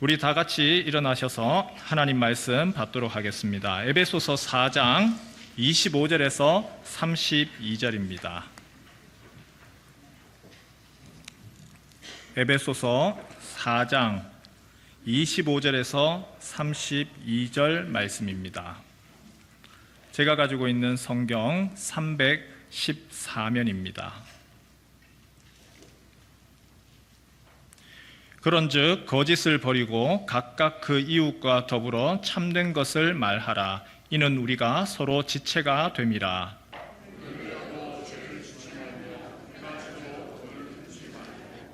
우리 다 같이 일어나셔서 하나님 말씀 받도록 하겠습니다. 에베소서 4장 25절에서 32절입니다. 에베소서 4장 25절에서 32절 말씀입니다. 제가 가지고 있는 성경 314면입니다. 그런즉 거짓을 버리고 각각 그 이웃과 더불어 참된 것을 말하라. 이는 우리가 서로 지체가 됨이라.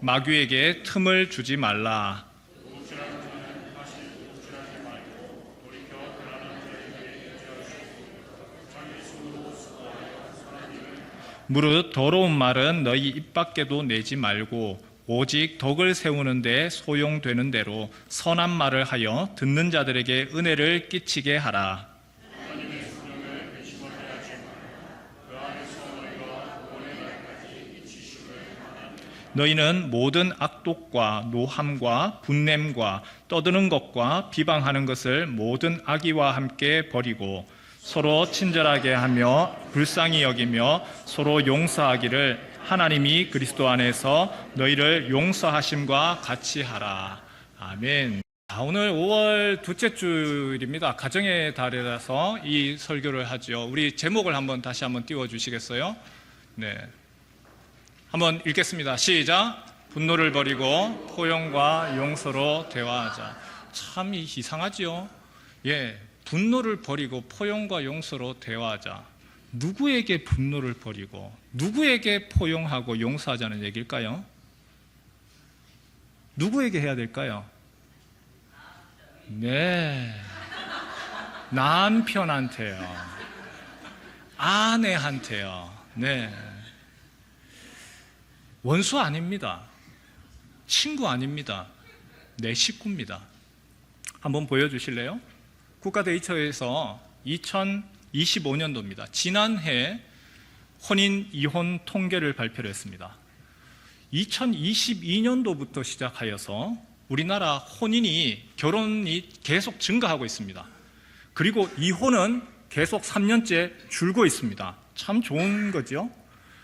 마귀에게 틈을 주지 말라. 무릇 더러운 말은 너희 입 밖에도 내지 말고 오직 덕을 세우는 데 소용되는 대로 선한 말을 하여 듣는 자들에게 은혜를 끼치게 하라. 너희는 모든 악독과 노함과 분냄과 떠드는 것과 비방하는 것을 모든 악의와 함께 버리고 서로 친절하게 하며 불쌍히 여기며 서로 용서하기를 하나님이 그리스도 안에서 너희를 용서하심과 같이 하라. 아멘. 오늘 5월 둘째 주일입니다. 가정의 달이라서 이 설교를 하죠. 우리 제목을 다시 한번 띄워주시겠어요? 네. 한번 읽겠습니다. 시작. 분노를 버리고 포용과 용서로 대화하자. 참 이상하지요? 예. 분노를 버리고 포용과 용서로 대화하자. 누구에게 분노를 버리고 누구에게 포용하고 용서하자는 얘기일까요? 누구에게 해야 될까요? 네, 남편한테요. 아내한테요. 네, 원수 아닙니다. 친구 아닙니다. 내 식구입니다. 한번 보여주실래요? 국가데이터에서 2025년도입니다. 지난해 혼인 이혼 통계를 발표를 했습니다. 2022년도부터 시작하여서 우리나라 결혼이 계속 증가하고 있습니다. 그리고 이혼은 계속 3년째 줄고 있습니다. 참 좋은 거죠.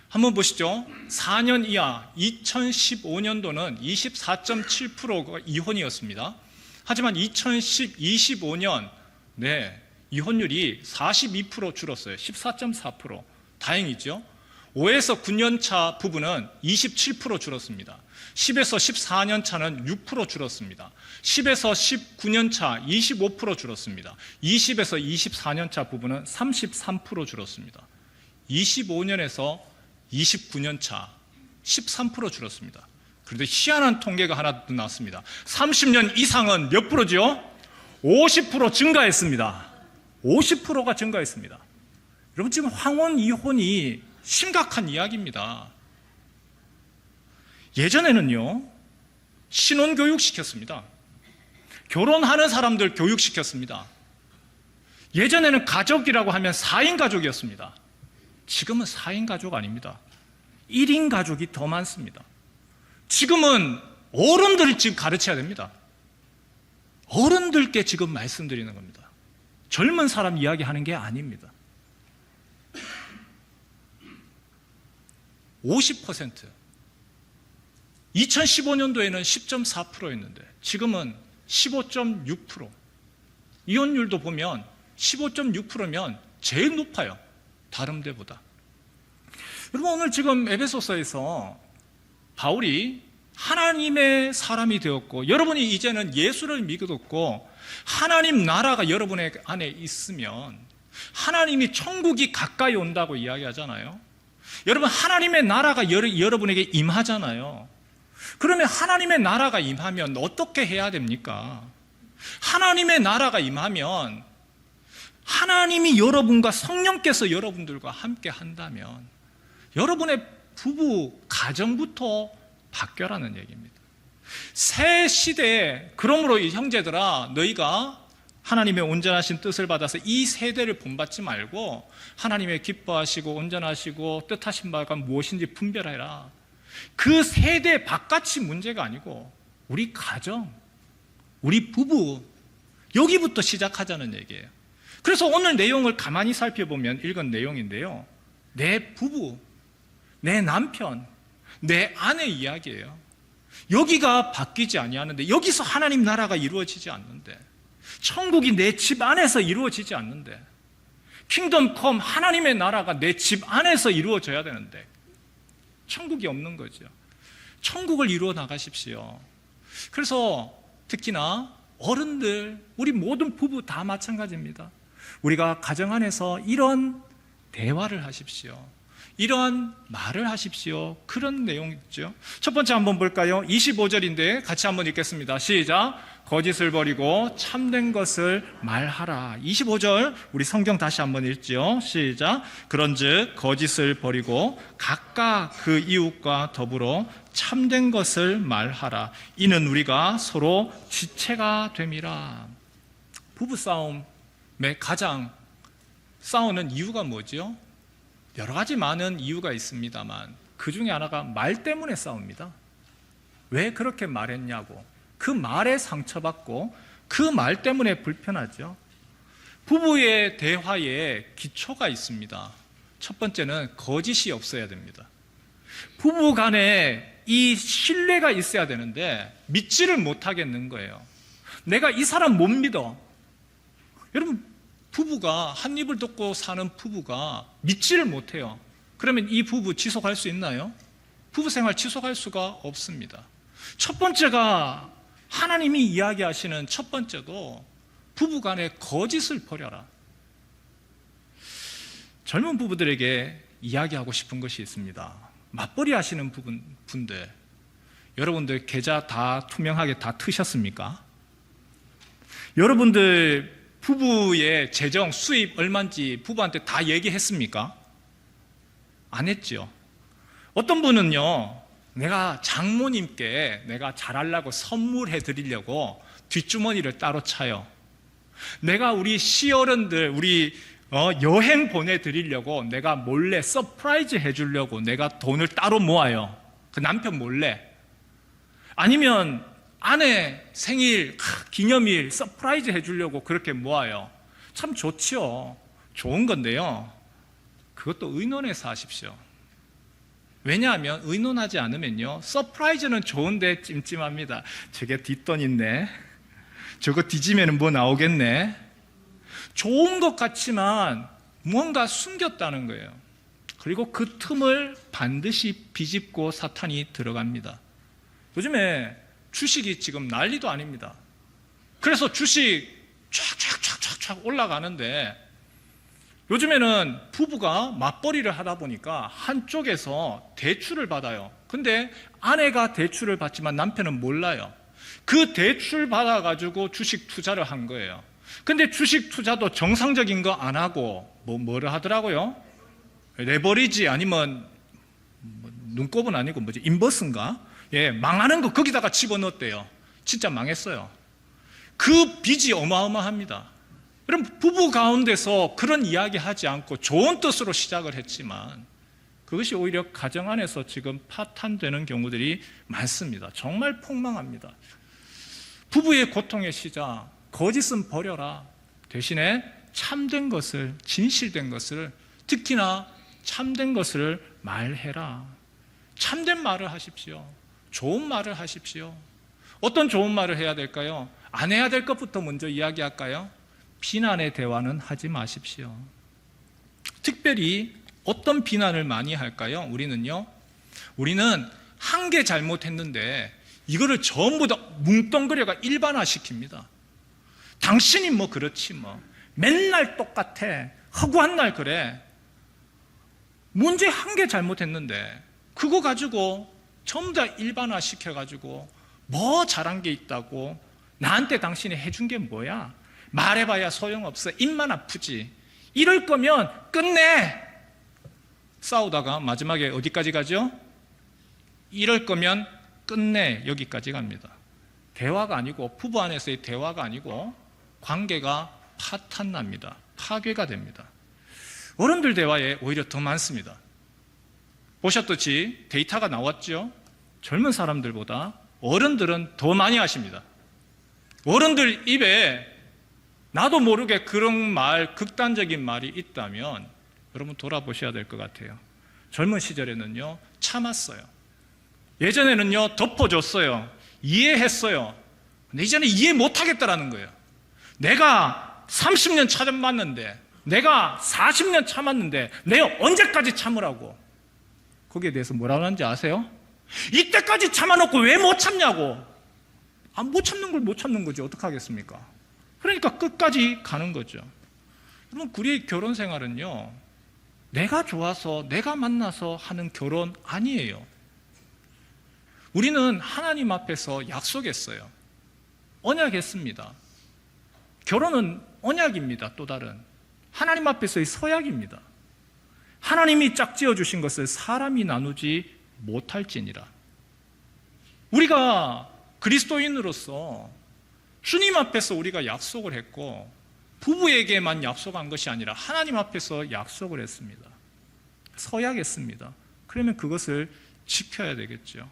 한번 보시죠. 4년 이하 2015년도는 24.7%가 이혼이었습니다. 하지만 2025년 이혼율이 42% 줄었어요. 14.4%. 다행이죠. 5에서 9년 차 부부는 27% 줄었습니다. 10에서 14년 차는 6% 줄었습니다. 10에서 19년 차 25% 줄었습니다. 20에서 24년 차 부부는 33% 줄었습니다. 25년에서 29년 차 13% 줄었습니다. 그런데 희한한 통계가 하나 더 나왔습니다. 30년 이상은 몇 프로죠? 50% 증가했습니다. 50%가 증가했습니다. 여러분, 지금 황혼 이혼이 심각한 이야기입니다. 예전에는요, 신혼교육 시켰습니다. 결혼하는 사람들 교육시켰습니다. 예전에는 가족이라고 하면 4인 가족이었습니다. 지금은 4인 가족 아닙니다. 1인 가족이 더 많습니다. 지금은 어른들을 지금 가르쳐야 됩니다. 어른들께 지금 말씀드리는 겁니다. 젊은 사람 이야기하는 게 아닙니다. 50%. 2015년도에는 10.4%였는데 지금은 15.6%. 이혼율도 보면 15.6%면 제일 높아요. 다른 데보다. 여러분, 오늘 지금 에베소서에서 바울이 하나님의 사람이 되었고 여러분이 이제는 예수를 믿었고 하나님 나라가 여러분의 안에 있으면 하나님이 천국이 가까이 온다고 이야기하잖아요. 여러분, 하나님의 나라가 여러분에게 임하잖아요. 그러면 하나님의 나라가 임하면 어떻게 해야 됩니까? 하나님의 나라가 임하면 하나님이 여러분과 성령께서 여러분들과 함께 한다면 여러분의 부부 가정부터 바뀌어라는 얘기입니다. 새 시대에 그러므로 이 형제들아, 너희가 하나님의 온전하신 뜻을 받아서 이 세대를 본받지 말고 하나님의 기뻐하시고 온전하시고 뜻하신 바가 무엇인지 분별해라. 그 세대 바깥이 문제가 아니고 우리 가정, 우리 부부, 여기부터 시작하자는 얘기예요. 그래서 오늘 내용을 가만히 살펴보면 읽은 내용인데요, 내 부부, 내 남편, 내 아내 이야기예요. 여기가 바뀌지 아니하는데, 여기서 하나님 나라가 이루어지지 않는데, 천국이 내 집 안에서 이루어지지 않는데, 킹덤 컴, 하나님의 나라가 내 집 안에서 이루어져야 되는데 천국이 없는 거죠. 천국을 이루어 나가십시오. 그래서 특히나 어른들, 우리 모든 부부 다 마찬가지입니다. 우리가 가정 안에서 이런 대화를 하십시오. 이런 말을 하십시오. 그런 내용이죠. 첫 번째 한번 볼까요? 25절인데 같이 한번 읽겠습니다. 시작. 거짓을 버리고 참된 것을 말하라. 25절 우리 성경 다시 한번 읽죠. 시작. 그런즉 거짓을 버리고 각각 그 이웃과 더불어 참된 것을 말하라. 이는 우리가 서로 지체가 됨이라. 부부싸움의 가장 싸우는 이유가 뭐죠? 여러 가지 많은 이유가 있습니다만 그 중에 하나가 말 때문에 싸웁니다. 왜 그렇게 말했냐고, 그 말에 상처받고 그 말 때문에 불편하죠. 부부의 대화에 기초가 있습니다. 첫 번째는 거짓이 없어야 됩니다. 부부 간에 이 신뢰가 있어야 되는데 믿지를 못하겠는 거예요. 내가 이 사람 못 믿어. 여러분, 부부가 한 입을 덮고 사는 부부가 믿지를 못해요. 그러면 이 부부 지속할 수 있나요? 부부 생활 지속할 수가 없습니다. 첫 번째가 하나님이 이야기하시는 첫 번째도 부부 간에 거짓을 버려라. 젊은 부부들에게 이야기하고 싶은 것이 있습니다. 맞벌이 하시는 분들, 여러분들 계좌 다 투명하게 다 트셨습니까? 여러분들 부부의 재정, 수입 얼마인지 부부한테 다 얘기했습니까? 안 했죠. 어떤 분은요, 내가 장모님께 내가 잘하려고 선물해 드리려고 뒷주머니를 따로 차요. 내가 우리 시어른들, 우리 여행 보내드리려고 내가 몰래 서프라이즈 해주려고 내가 돈을 따로 모아요. 그 남편 몰래. 아니면 아내 생일, 기념일 서프라이즈 해주려고 그렇게 모아요. 참 좋지요. 좋은 건데요, 그것도 의논해서 하십시오. 왜냐하면 의논하지 않으면요, 서프라이즈는 좋은데 찜찜합니다. 저게 뒷돈 있네, 저거 뒤지면 뭐 나오겠네. 좋은 것 같지만 무언가 숨겼다는 거예요. 그리고 그 틈을 반드시 비집고 사탄이 들어갑니다. 요즘에 주식이 지금 난리도 아닙니다. 그래서 주식 쫙 올라가는데, 요즘에는 부부가 맞벌이를 하다 보니까 한쪽에서 대출을 받아요. 근데 아내가 대출을 받지만 남편은 몰라요. 그 대출 받아가지고 주식 투자를 한 거예요. 근데 주식 투자도 정상적인 거 안 하고 뭐를 하더라고요? 레버리지, 아니면 눈곱은 아니고 뭐지, 인버스인가? 예, 망하는 거 거기다가 집어넣었대요. 진짜 망했어요. 그 빚이 어마어마합니다. 그럼 부부 가운데서 그런 이야기 하지 않고 좋은 뜻으로 시작을 했지만 그것이 오히려 가정 안에서 지금 파탄되는 경우들이 많습니다. 정말 폭망합니다. 부부의 고통의 시작, 거짓은 버려라. 대신에 참된 것을, 진실된 것을, 특히나 참된 것을 말해라. 참된 말을 하십시오. 좋은 말을 하십시오. 어떤 좋은 말을 해야 될까요? 안 해야 될 것부터 먼저 이야기할까요? 비난의 대화는 하지 마십시오. 특별히 어떤 비난을 많이 할까요? 우리는 한 개 잘못했는데 이거를 전부 다 뭉뚱그려가 일반화시킵니다. 당신이 뭐 그렇지 뭐, 맨날 똑같아, 허구한 날 그래. 문제 한 개 잘못했는데 그거 가지고 전부 다 일반화시켜가지고 뭐 잘한 게 있다고, 나한테 당신이 해준 게 뭐야, 말해봐야 소용없어, 입만 아프지, 이럴 거면 끝내. 싸우다가 마지막에 어디까지 가죠? 이럴 거면 끝내, 여기까지 갑니다. 대화가 아니고, 부부 안에서의 대화가 아니고 관계가 파탄납니다. 파괴가 됩니다. 어른들 대화에 오히려 더 많습니다. 보셨듯이 데이터가 나왔죠? 젊은 사람들보다 어른들은 더 많이 하십니다. 어른들 입에 나도 모르게 그런 말, 극단적인 말이 있다면 여러분 돌아보셔야 될 것 같아요. 젊은 시절에는요, 참았어요. 예전에는요, 덮어줬어요. 이해했어요. 근데 이제는 이해 못하겠다라는 거예요. 내가 30년 참았는데, 내가 40년 참았는데, 내가 언제까지 참으라고? 거기에 대해서 뭐라고 하는지 아세요? 이때까지 참아놓고 왜 못 참냐고. 못 참는 걸 못 참는 거지. 어떡하겠습니까? 그러니까 끝까지 가는 거죠. 여러분, 우리의 결혼 생활은요, 내가 좋아서 내가 만나서 하는 결혼 아니에요. 우리는 하나님 앞에서 약속했어요. 언약했습니다. 결혼은 언약입니다. 또 다른 하나님 앞에서의 서약입니다. 하나님이 짝지어 주신 것을 사람이 나누지 못할지니라. 우리가 그리스도인으로서 주님 앞에서 우리가 약속을 했고, 부부에게만 약속한 것이 아니라 하나님 앞에서 약속을 했습니다. 서약했습니다. 그러면 그것을 지켜야 되겠죠.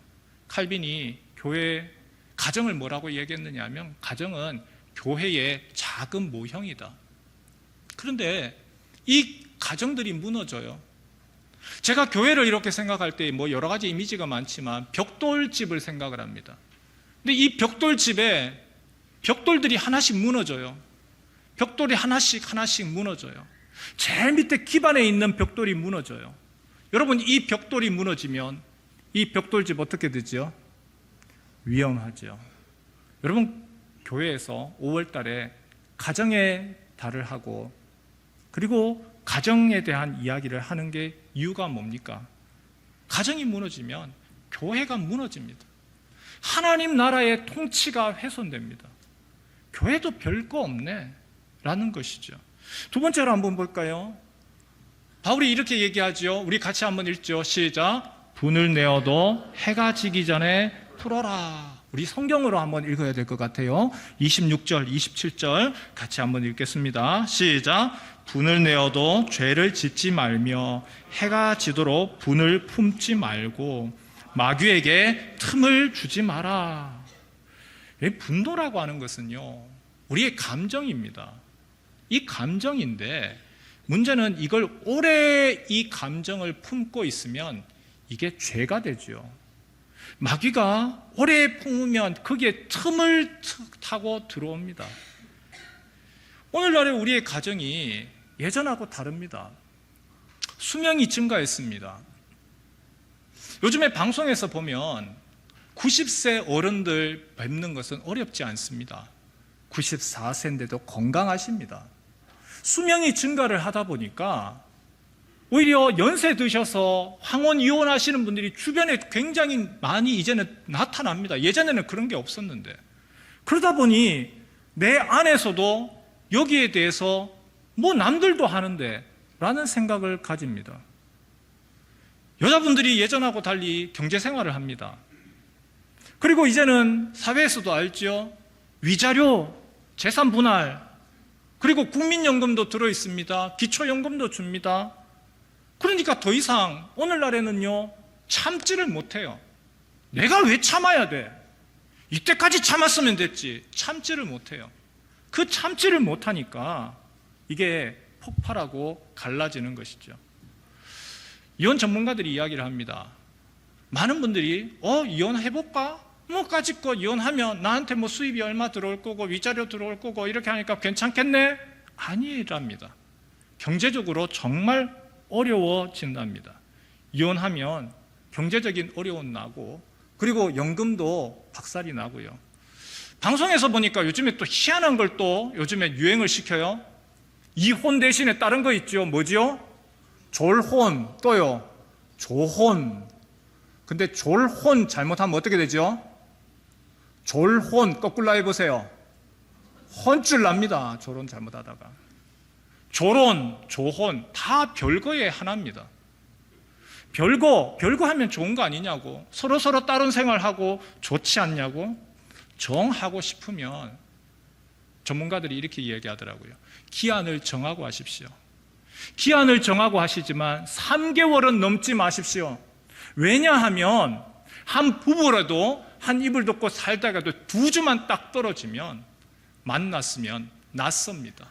칼빈이 교회 가정을 뭐라고 얘기했느냐 하면, 가정은 교회의 작은 모형이다. 그런데 이 가정들이 무너져요. 제가 교회를 이렇게 생각할 때 뭐 여러 가지 이미지가 많지만 벽돌집을 생각을 합니다. 근데 이 벽돌집에 벽돌들이 하나씩 무너져요. 벽돌이 하나씩 무너져요. 제일 밑에 기반에 있는 벽돌이 무너져요. 여러분, 이 벽돌이 무너지면 이 벽돌집 어떻게 되죠? 위험하죠. 여러분, 교회에서 5월 달에 가정의 달을 하고, 그리고 가정에 대한 이야기를 하는 게 이유가 뭡니까? 가정이 무너지면 교회가 무너집니다. 하나님 나라의 통치가 훼손됩니다. 교회도 별거 없네 라는 것이죠. 두 번째로 한번 볼까요? 바울이 이렇게 얘기하죠. 우리 같이 한번 읽죠. 시작. 분을 내어도 해가 지기 전에 풀어라. 우리 성경으로 한번 읽어야 될 것 같아요. 26절, 27절 같이 한번 읽겠습니다. 시작. 분을 내어도 죄를 짓지 말며 해가 지도록 분을 품지 말고 마귀에게 틈을 주지 마라. 분노라고 하는 것은요, 우리의 감정입니다. 이 감정인데 문제는 이걸 오래 이 감정을 품고 있으면 이게 죄가 되죠. 마귀가 오래 품으면 거기에 틈을 타고 들어옵니다. 오늘날의 우리의 가정이 예전하고 다릅니다. 수명이 증가했습니다. 요즘에 방송에서 보면 90세 어른들 뵙는 것은 어렵지 않습니다. 94세인데도 건강하십니다. 수명이 증가를 하다 보니까 오히려 연세 드셔서 황혼 이혼하시는 분들이 주변에 굉장히 많이 이제는 나타납니다. 예전에는 그런 게 없었는데, 그러다 보니 내 안에서도 여기에 대해서 뭐 남들도 하는데 라는 생각을 가집니다. 여자분들이 예전하고 달리 경제생활을 합니다. 그리고 이제는 사회에서도 알죠. 위자료, 재산분할, 그리고 국민연금도 들어있습니다. 기초연금도 줍니다. 그러니까 더 이상 오늘날에는요, 참지를 못해요. 내가 왜 참아야 돼? 이때까지 참았으면 됐지. 참지를 못해요. 그 참지를 못하니까 이게 폭발하고 갈라지는 것이죠. 이혼 전문가들이 이야기를 합니다. 많은 분들이 이혼해볼까? 뭐 까짓거 이혼하면 나한테 뭐 수입이 얼마 들어올 거고 위자료 들어올 거고 이렇게 하니까 괜찮겠네? 아니랍니다. 경제적으로 정말 어려워진답니다. 이혼하면 경제적인 어려움 나고, 그리고 연금도 박살이 나고요. 방송에서 보니까 요즘에 또 희한한 걸 또 요즘에 유행을 시켜요. 이혼 대신에 다른 거 있죠. 뭐지요? 졸혼, 또요 조혼. 근데 졸혼 잘못하면 어떻게 되죠? 졸혼 거꾸로 해보세요. 혼줄 납니다. 졸혼 잘못하다가. 졸혼, 조혼 다 별거의 하나입니다. 별거 하면 좋은 거 아니냐고, 서로 다른 생활하고 좋지 않냐고. 정하고 싶으면 전문가들이 이렇게 이야기하더라고요. 기한을 정하고 하십시오. 기한을 정하고 하시지만 3개월은 넘지 마십시오. 왜냐하면 한 부부라도 한 이불 덮고 살다가도 2주만 딱 떨어지면 만났으면 낯섭니다.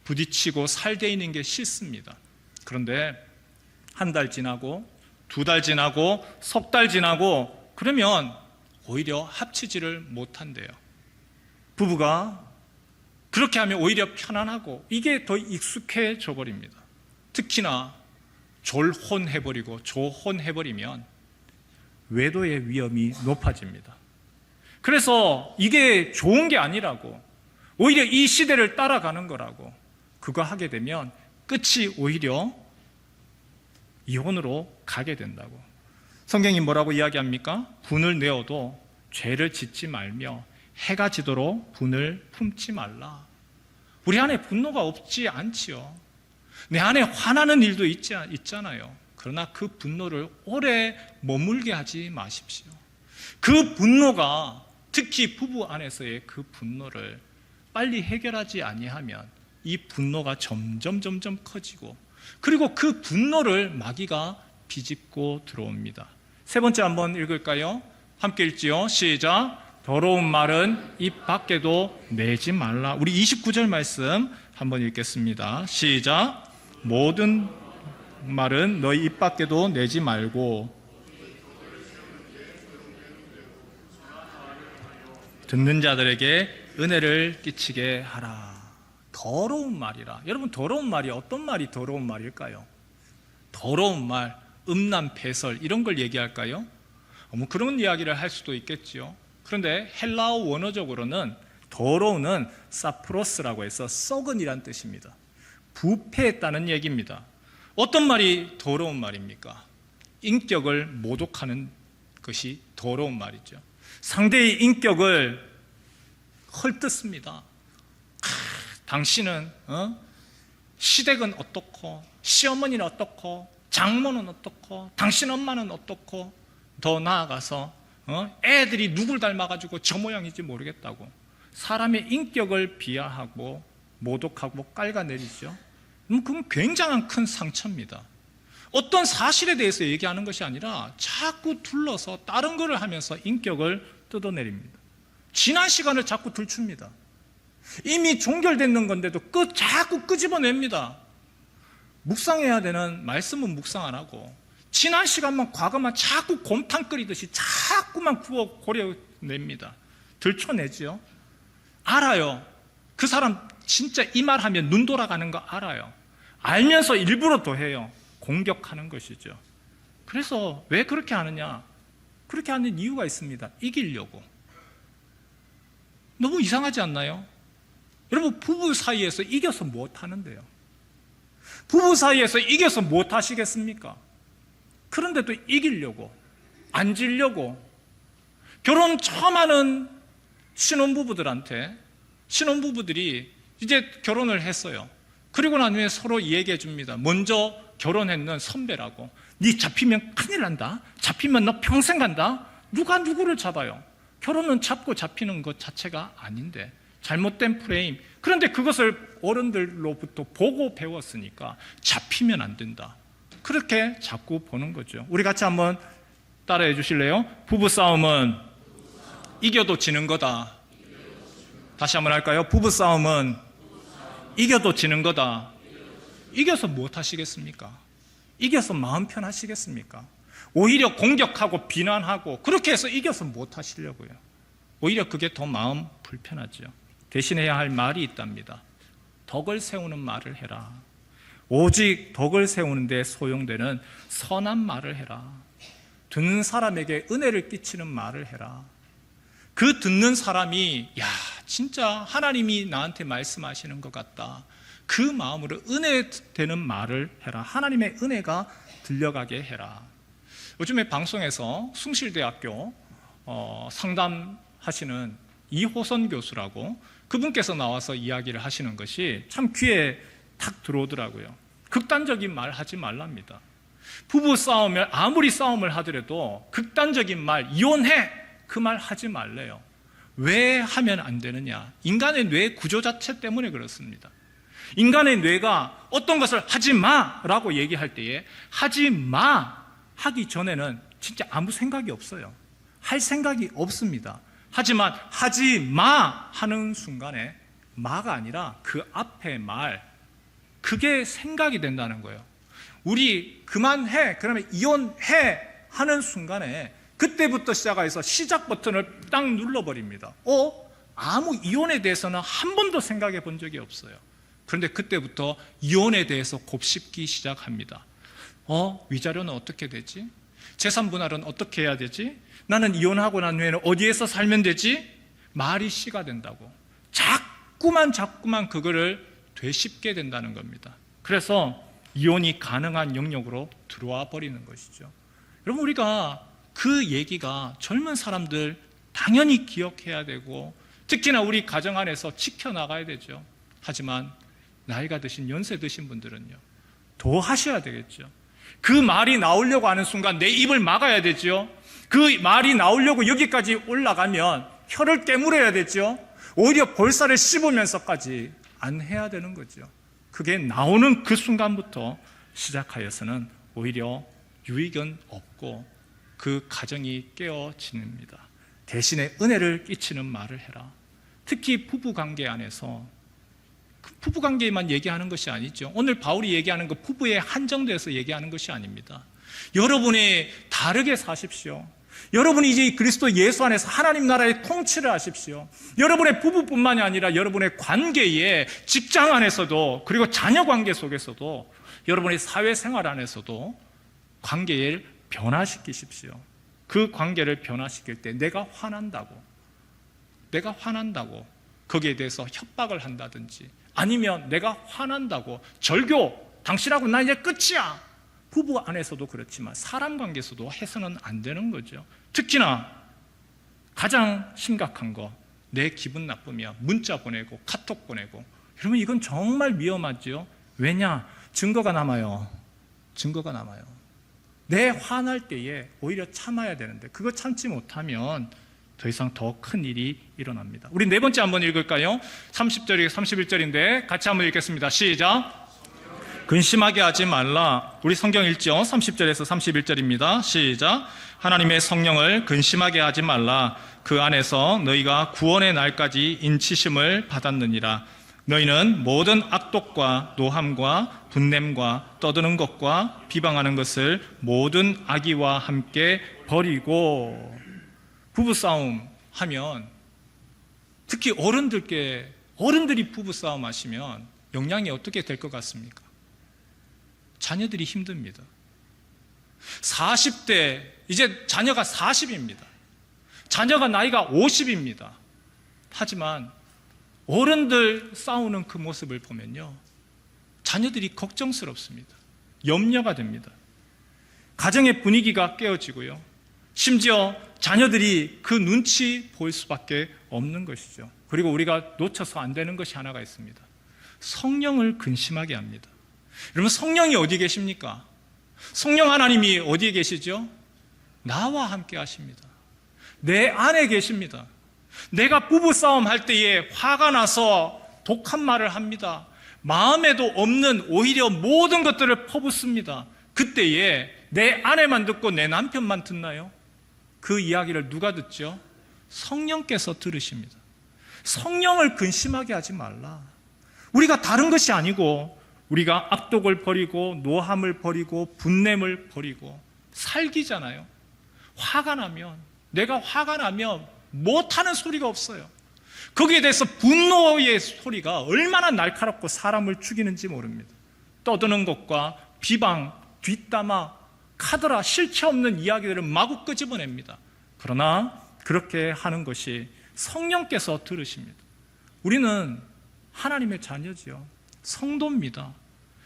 부딪히고 살대이는 게 싫습니다. 그런데 한 달 지나고 2달 지나고 석 달 지나고 그러면 오히려 합치지를 못한대요. 부부가 그렇게 하면 오히려 편안하고 이게 더 익숙해져 버립니다. 특히나 졸혼해버리고 조혼해버리면 외도의 위험이 높아집니다. 그래서 이게 좋은 게 아니라고, 오히려 이 시대를 따라가는 거라고, 그거 하게 되면 끝이 오히려 이혼으로 가게 된다고. 성경이 뭐라고 이야기합니까? 분을 내어도 죄를 짓지 말며 해가 지도록 분을 품지 말라. 우리 안에 분노가 없지 않지요. 내 안에 화나는 일도 있잖아요. 그러나 그 분노를 오래 머물게 하지 마십시오. 그 분노가, 특히 부부 안에서의 그 분노를 빨리 해결하지 아니하면 이 분노가 점점 커지고, 그리고 그 분노를 마귀가 비집고 들어옵니다. 세 번째 한번 읽을까요? 함께 읽지요. 시작. 더러운 말은 입 밖에도 내지 말라. 우리 29절 말씀 한번 읽겠습니다. 시작. 모든 말은 너희 입 밖에도 내지 말고 듣는 자들에게 은혜를 끼치게 하라. 더러운 말이라. 여러분, 더러운 말이 어떤 말이 더러운 말일까요? 더러운 말, 음란, 패설 이런 걸 얘기할까요? 뭐 그런 이야기를 할 수도 있겠지요. 그런데 헬라어 원어적으로는 더러운은 사프로스라고 해서 썩은이란 뜻입니다. 부패했다는 얘기입니다. 어떤 말이 더러운 말입니까? 인격을 모독하는 것이 더러운 말이죠. 상대의 인격을 헐뜯습니다. 당신은 시댁은 어떻고, 시어머니는 어떻고, 장모는 어떻고, 당신 엄마는 어떻고, 더 나아가서 애들이 누굴 닮아가지고 저 모양인지 모르겠다고 사람의 인격을 비하하고 모독하고 깔아내리죠. 그건 굉장한 큰 상처입니다. 어떤 사실에 대해서 얘기하는 것이 아니라 자꾸 둘러서 다른 것을 하면서 인격을 뜯어내립니다. 지난 시간을 자꾸 들춥니다. 이미 종결됐는 건데도 자꾸 끄집어냅니다. 묵상해야 되는 말씀은 묵상 안 하고 지난 시간만, 과거만 자꾸 곰탕 끓이듯이 자꾸만 구워 고려냅니다. 들춰내죠. 알아요. 그 사람 진짜 이 말하면 눈 돌아가는 거 알아요. 알면서 일부러 더 해요. 공격하는 것이죠. 그래서 왜 그렇게 하느냐? 그렇게 하는 이유가 있습니다. 이기려고. 너무 이상하지 않나요? 여러분, 부부 사이에서 이겨서 못 하는데요. 부부 사이에서 이겨서 못 하시겠습니까? 그런데도 이기려고, 앉으려고. 결혼 처음 하는 신혼부부들한테, 신혼부부들이 이제 결혼을 했어요. 그리고 난 후에 서로 얘기해 줍니다. 먼저 결혼했는 선배라고. 네 잡히면 큰일 난다. 잡히면 너 평생 간다. 누가 누구를 잡아요? 결혼은 잡고 잡히는 것 자체가 아닌데, 잘못된 프레임. 그런데 그것을 어른들로부터 보고 배웠으니까 잡히면 안 된다. 그렇게 자꾸 보는 거죠. 우리 같이 한번 따라해 주실래요? 부부싸움은 이겨도 지는 거다. 다시 한번 할까요? 부부싸움은 이겨도 지는 거다. 이겨서 못 하시겠습니까? 이겨서 마음 편하시겠습니까? 오히려 공격하고 비난하고 그렇게 해서 이겨서 못 하시려고요. 오히려 그게 더 마음 불편하죠. 대신해야 할 말이 있답니다. 덕을 세우는 말을 해라. 오직 덕을 세우는 데 소용되는 선한 말을 해라. 듣는 사람에게 은혜를 끼치는 말을 해라. 그 듣는 사람이 야, 진짜 하나님이 나한테 말씀하시는 것 같다. 그 마음으로 은혜 되는 말을 해라. 하나님의 은혜가 들려가게 해라. 요즘에 방송에서 숭실대학교 상담하시는 이호선 교수라고 그분께서 나와서 이야기를 하시는 것이 참 귀에 탁 들어오더라고요. 극단적인 말 하지 말랍니다. 부부 싸움을 아무리 싸움을 하더라도 극단적인 말, 이혼해! 그 말 하지 말래요. 왜 하면 안 되느냐? 인간의 뇌 구조 자체 때문에 그렇습니다. 인간의 뇌가 어떤 것을 하지 마라고 얘기할 때에 하지 마 하기 전에는 진짜 아무 생각이 없어요. 할 생각이 없습니다. 하지만 하지 마 하는 순간에 마가 아니라 그 앞에 말, 그게 생각이 된다는 거예요. 우리 그만해, 그러면 이혼해 하는 순간에 그때부터 시작해서 시작 버튼을 딱 눌러버립니다. 아무 이혼에 대해서는 한 번도 생각해 본 적이 없어요. 그런데 그때부터 이혼에 대해서 곱씹기 시작합니다. 위자료는 어떻게 되지? 재산 분할은 어떻게 해야 되지? 나는 이혼하고 난 후에는 어디에서 살면 되지? 말이 씨가 된다고. 자꾸만 그거를 되씹게 된다는 겁니다. 그래서 이혼이 가능한 영역으로 들어와 버리는 것이죠. 여러분, 우리가 그 얘기가 젊은 사람들 당연히 기억해야 되고 특히나 우리 가정 안에서 지켜나가야 되죠. 하지만 나이가 드신, 연세 드신 분들은요, 더 하셔야 되겠죠. 그 말이 나오려고 하는 순간 내 입을 막아야 되죠. 그 말이 나오려고 여기까지 올라가면 혀를 깨물어야 되죠. 오히려 볼살을 씹으면서까지 안 해야 되는 거죠. 그게 나오는 그 순간부터 시작하여서는 오히려 유익은 없고 그 가정이 깨어집니다. 대신에 은혜를 끼치는 말을 해라. 특히 부부관계 안에서, 부부관계만 얘기하는 것이 아니죠. 오늘 바울이 얘기하는 그 부부에 한정돼서 얘기하는 것이 아닙니다. 여러분이 다르게 사십시오. 여러분이 이제 그리스도 예수 안에서 하나님 나라의 통치를 하십시오. 여러분의 부부뿐만이 아니라 여러분의 관계에, 직장 안에서도, 그리고 자녀 관계 속에서도, 여러분의 사회생활 안에서도 관계를 변화시키십시오. 그 관계를 변화시킬 때 내가 화난다고 거기에 대해서 협박을 한다든지, 아니면 내가 화난다고 절교, 당신하고 나 이제 끝이야, 부부 안에서도 그렇지만 사람 관계에서도 해서는 안 되는 거죠. 특히나 가장 심각한 거, 내 기분 나쁘면 문자 보내고 카톡 보내고, 여러분 이건 정말 위험하죠. 왜냐? 증거가 남아요. 내 화날 때에 오히려 참아야 되는데 그거 참지 못하면 더 이상 더 큰 일이 일어납니다. 우리 네 번째 한번 읽을까요? 30절이 31절인데 같이 한번 읽겠습니다. 시작. 근심하게 하지 말라. 우리 성경 읽죠? 30절에서 31절입니다. 시작. 하나님의 성령을 근심하게 하지 말라. 그 안에서 너희가 구원의 날까지 인치심을 받았느니라. 너희는 모든 악독과 노함과 분냄과 떠드는 것과 비방하는 것을 모든 악의와 함께 버리고. 부부싸움 하면, 특히 어른들이 부부싸움 하시면 영향이 어떻게 될 것 같습니까? 자녀들이 힘듭니다. 40대, 이제 자녀가 40입니다. 자녀가 나이가 50입니다. 하지만 어른들 싸우는 그 모습을 보면요, 자녀들이 걱정스럽습니다. 염려가 됩니다. 가정의 분위기가 깨어지고요, 심지어 자녀들이 그 눈치 보일 수밖에 없는 것이죠. 그리고 우리가 놓쳐서 안 되는 것이 하나가 있습니다. 성령을 근심하게 합니다. 여러분, 성령이 어디 계십니까? 성령 하나님이 어디에 계시죠? 나와 함께 하십니다. 내 안에 계십니다. 내가 부부싸움 할 때에 화가 나서 독한 말을 합니다. 마음에도 없는 오히려 모든 것들을 퍼붓습니다. 그때에 내 아내만 듣고 내 남편만 듣나요? 그 이야기를 누가 듣죠? 성령께서 들으십니다. 성령을 근심하게 하지 말라. 우리가 다른 것이 아니고 우리가 악독을 버리고 노함을 버리고 분냄을 버리고 살기잖아요. 내가 화가 나면 못하는 소리가 없어요. 거기에 대해서 분노의 소리가 얼마나 날카롭고 사람을 죽이는지 모릅니다. 떠드는 것과 비방, 뒷담화, 카더라, 실체 없는 이야기들을 마구 끄집어냅니다. 그러나 그렇게 하는 것이 성령께서 들으십니다. 우리는 하나님의 자녀지요, 성도입니다.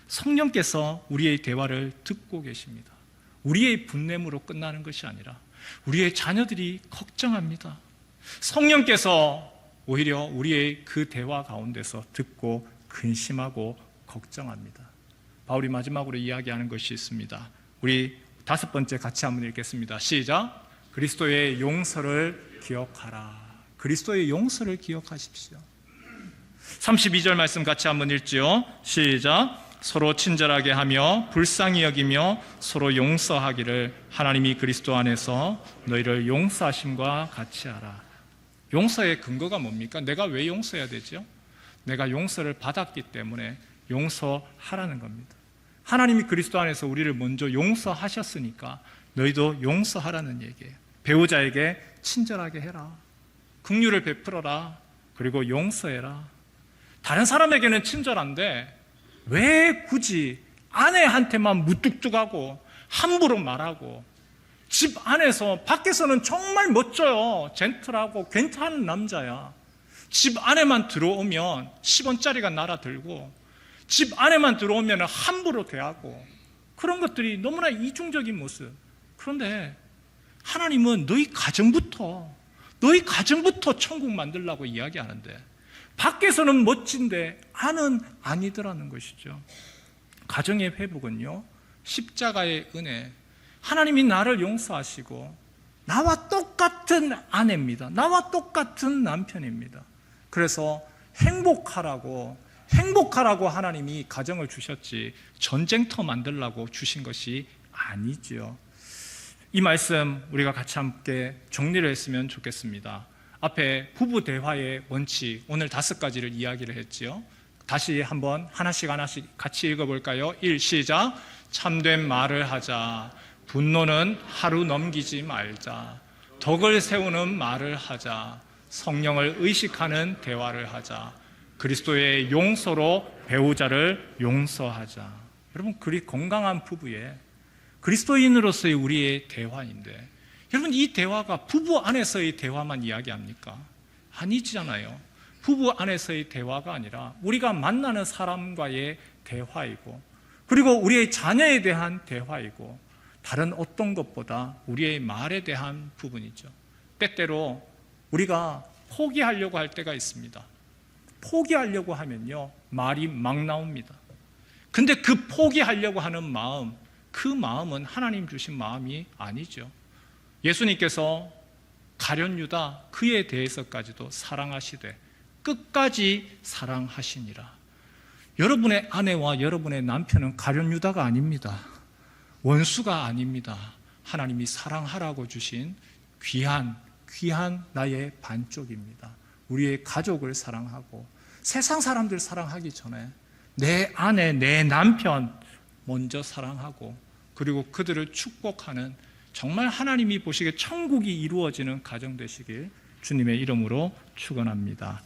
성령께서 우리의 대화를 듣고 계십니다. 우리의 분냄으로 끝나는 것이 아니라 우리의 자녀들이 걱정합니다. 성령께서 오히려 우리의 그 대화 가운데서 듣고 근심하고 걱정합니다. 바울이 마지막으로 이야기하는 것이 있습니다. 우리 5번째 같이 한번 읽겠습니다. 시작. 그리스도의 용서를 기억하라. 그리스도의 용서를 기억하십시오. 32절 말씀 같이 한번 읽지요. 시작. 서로 친절하게 하며 불쌍히 여기며 서로 용서하기를 하나님이 그리스도 안에서 너희를 용서하심과 같이 하라. 용서의 근거가 뭡니까? 내가 왜 용서해야 되죠? 내가 용서를 받았기 때문에 용서하라는 겁니다. 하나님이 그리스도 안에서 우리를 먼저 용서하셨으니까 너희도 용서하라는 얘기예요. 배우자에게 친절하게 해라. 긍휼을 베풀어라. 그리고 용서해라. 다른 사람에게는 친절한데 왜 굳이 아내한테만 무뚝뚝하고 함부로 말하고, 집 안에서, 밖에서는 정말 멋져요. 젠틀하고 괜찮은 남자야. 집 안에만 들어오면 10원짜리가 날아들고, 집 안에만 들어오면 함부로 대하고, 그런 것들이 너무나 이중적인 모습. 그런데 하나님은 너희 가정부터 천국 만들라고 이야기하는데, 밖에서는 멋진데 안은 아니더라는 것이죠. 가정의 회복은요, 십자가의 은혜, 하나님이 나를 용서하시고 나와 똑같은 아내입니다. 나와 똑같은 남편입니다. 그래서 행복하라고 하나님이 가정을 주셨지 전쟁터 만들라고 주신 것이 아니죠. 이 말씀 우리가 같이 함께 정리를 했으면 좋겠습니다. 앞에 부부 대화의 원칙, 오늘 5가지를 이야기를 했지요. 다시 한번 하나씩 같이 읽어볼까요? 1, 시작. 참된 말을 하자. 분노는 하루 넘기지 말자. 덕을 세우는 말을 하자. 성령을 의식하는 대화를 하자. 그리스도의 용서로 배우자를 용서하자. 여러분, 그리 건강한 부부의 그리스도인으로서의 우리의 대화인데, 여러분, 이 대화가 부부 안에서의 대화만 이야기합니까? 아니잖아요. 부부 안에서의 대화가 아니라 우리가 만나는 사람과의 대화이고, 그리고 우리의 자녀에 대한 대화이고, 다른 어떤 것보다 우리의 말에 대한 부분이죠. 때때로 우리가 포기하려고 할 때가 있습니다. 포기하려고 하면요, 말이 막 나옵니다. 근데 그 포기하려고 하는 마음, 그 마음은 하나님 주신 마음이 아니죠. 예수님께서 가룟 유다 그에 대해서까지도 사랑하시되 끝까지 사랑하시니라. 여러분의 아내와 여러분의 남편은 가룟 유다가 아닙니다. 원수가 아닙니다. 하나님이 사랑하라고 주신 귀한 나의 반쪽입니다. 우리의 가족을 사랑하고 세상 사람들 사랑하기 전에 내 아내, 내 남편 먼저 사랑하고, 그리고 그들을 축복하는 정말 하나님이 보시기에 천국이 이루어지는 가정 되시길 주님의 이름으로 축원합니다.